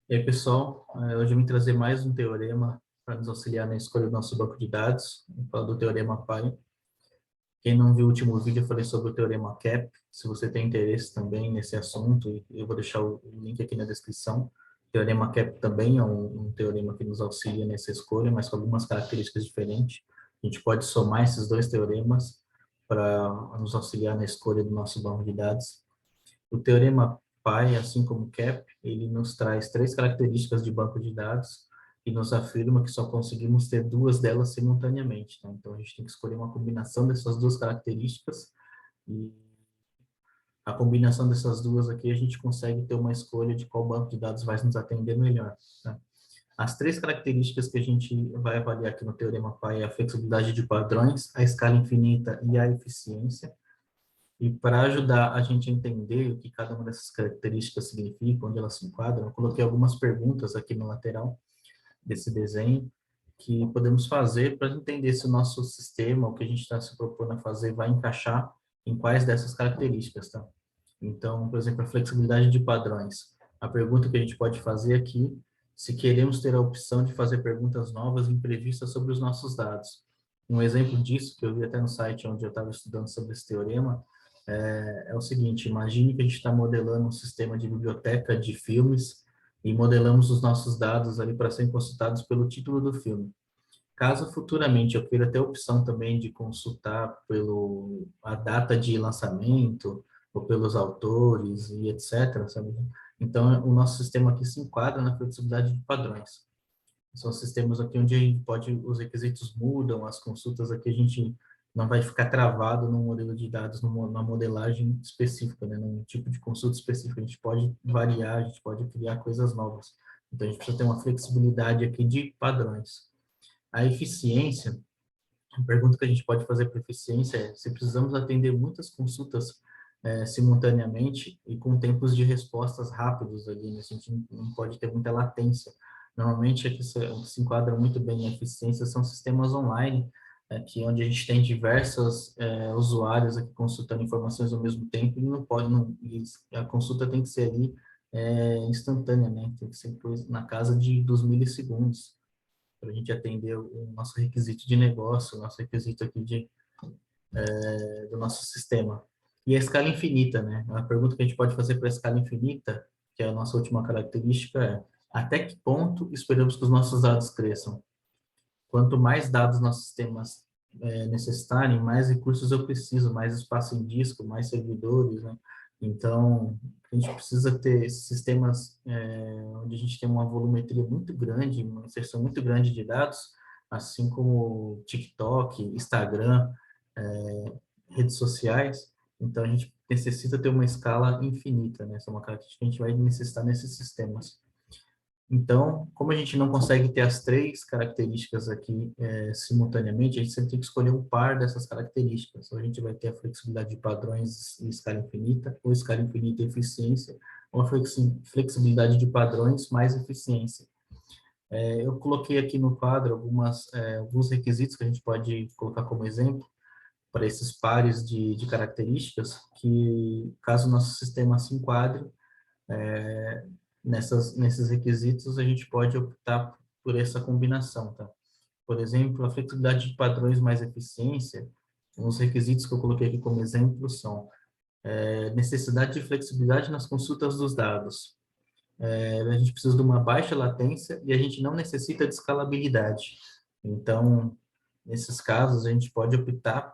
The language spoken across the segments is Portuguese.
E aí, pessoal, hoje eu vim trazer mais um teorema para nos auxiliar na escolha do nosso banco de dados. Vou falar do teorema Pi. Quem não viu o último vídeo, eu falei sobre o teorema CAP. Se você tem interesse também nesse assunto, eu vou deixar o link aqui na descrição. O teorema CAP também é um teorema que nos auxilia nessa escolha, mas com algumas características diferentes. A gente pode somar esses dois teoremas para nos auxiliar na escolha do nosso banco de dados. O teorema Pi, assim como o CAP, ele nos traz três características de banco de dados e nos afirma que só conseguimos ter duas delas simultaneamente. Tá? Então, a gente tem que escolher uma combinação dessas duas características e a combinação dessas duas aqui a gente consegue ter uma escolha de qual banco de dados vai nos atender melhor. Tá? As três características que a gente vai avaliar aqui no teorema Pi é a flexibilidade de padrões, a escala infinita e a eficiência. E para ajudar a gente a entender o que cada uma dessas características significa, onde elas se enquadram, eu coloquei algumas perguntas aqui na lateral desse desenho que podemos fazer para entender se o nosso sistema, o que a gente está se propondo a fazer, vai encaixar em quais dessas características, tá? Então, por exemplo, a flexibilidade de padrões. A pergunta que a gente pode fazer aqui, se queremos ter a opção de fazer perguntas novas e imprevistas sobre os nossos dados. Um exemplo disso, que eu vi até no site onde eu estava estudando sobre esse teorema, é o seguinte: imagine que a gente está modelando um sistema de biblioteca de filmes e modelamos os nossos dados ali para serem consultados pelo título do filme. Caso futuramente eu queira ter a opção também de consultar pelo a data de lançamento ou pelos autores e etc, sabe? Então, o nosso sistema aqui se enquadra na flexibilidade de padrões. São sistemas aqui onde a gente pode, os requisitos mudam, as consultas aqui a gente não vai ficar travado no modelo de dados, na modelagem específica, né, num tipo de consulta específica. A gente pode variar, a gente pode criar coisas novas. Então, a gente precisa ter uma flexibilidade aqui de padrões. A eficiência, a pergunta que a gente pode fazer para eficiência é se precisamos atender muitas consultas simultaneamente e com tempos de respostas rápidos ali, né? A gente não pode ter muita latência. Normalmente, aqui se enquadra muito bem em eficiência são sistemas online, que onde a gente tem diversos usuários aqui consultando informações ao mesmo tempo e não pode, não, a consulta tem que ser ali instantânea, né? Tem que ser na casa dos milissegundos para a gente atender o nosso requisito de negócio, o nosso requisito aqui do nosso sistema. E a escala infinita, né? A pergunta que a gente pode fazer para a escala infinita, que é a nossa última característica, é até que ponto esperamos que os nossos dados cresçam? Quanto mais dados nossos sistemas necessitarem, mais recursos eu preciso, mais espaço em disco, mais servidores, né? Então, a gente precisa ter sistemas onde a gente tem uma volumetria muito grande, uma inserção muito grande de dados, assim como TikTok, Instagram, redes sociais. Então, a gente necessita ter uma escala infinita, né? Essa é uma característica que a gente vai necessitar nesses sistemas. Então, como a gente não consegue ter as três características aqui simultaneamente, a gente sempre tem que escolher um par dessas características. Ou a gente vai ter a flexibilidade de padrões em escala infinita, ou escala infinita e eficiência, ou a flexibilidade de padrões mais eficiência. Eu coloquei aqui no quadro alguns requisitos que a gente pode colocar como exemplo para esses pares de características, que caso o nosso sistema se enquadre, nesses requisitos, a gente pode optar por essa combinação, tá? Por exemplo, a flexibilidade de padrões mais eficiência, os requisitos que eu coloquei aqui como exemplo são necessidade de flexibilidade nas consultas dos dados. A gente precisa de uma baixa latência e a gente não necessita de escalabilidade. Então, nesses casos, a gente pode optar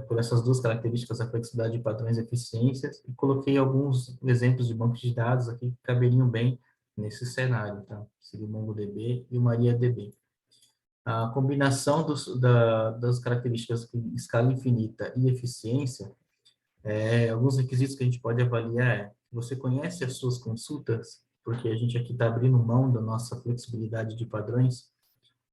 por essas duas características, a flexibilidade de padrões e eficiências, e coloquei alguns exemplos de bancos de dados aqui que caberiam bem nesse cenário, tá? Seria o MongoDB e o MariaDB. A combinação das características de escala infinita e eficiência, alguns requisitos que a gente pode avaliar você conhece as suas consultas? Porque a gente aqui está abrindo mão da nossa flexibilidade de padrões,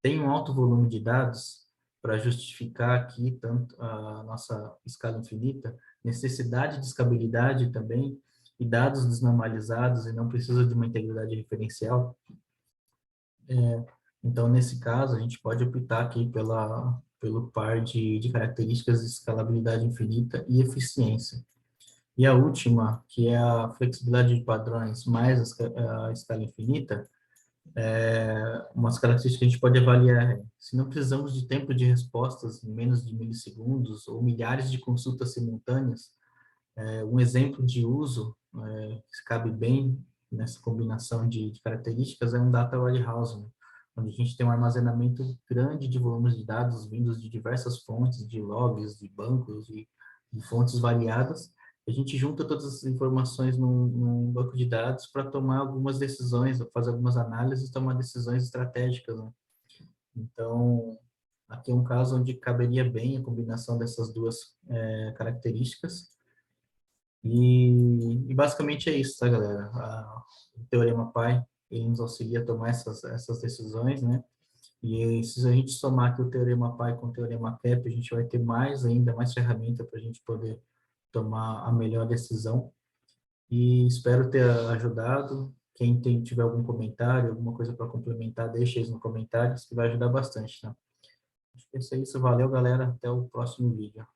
tem um alto volume de dados para justificar aqui tanto a nossa escala infinita, necessidade de escalabilidade também, e dados desnormalizados e não precisa de uma integridade referencial. Então, nesse caso, a gente pode optar aqui pelo par de características de escalabilidade infinita e eficiência. E a última, que é a flexibilidade de padrões mais a escala infinita, umas características que a gente pode avaliar é, se não precisamos de tempo de respostas em menos de milissegundos ou milhares de consultas simultâneas, um exemplo de uso que cabe bem nessa combinação de características é um data warehouse, né? Onde a gente tem um armazenamento grande de volumes de dados vindos de diversas fontes, de logs, de bancos, de fontes variadas. A gente junta todas essas informações num banco de dados para tomar algumas decisões, fazer algumas análises e tomar decisões estratégicas, né? Então, aqui é um caso onde caberia bem a combinação dessas duas características. E basicamente é isso, tá, galera? O Teorema Pi, ele nos auxilia a tomar essas decisões, né? E se a gente somar aqui o Teorema Pi com o Teorema Cap, a gente vai ter ainda mais ferramenta para a gente poder tomar a melhor decisão. E espero ter ajudado. Quem tiver algum comentário, alguma coisa para complementar, deixa isso nos comentários, que vai ajudar bastante, tá? Acho que é isso. Valeu, galera. Até o próximo vídeo.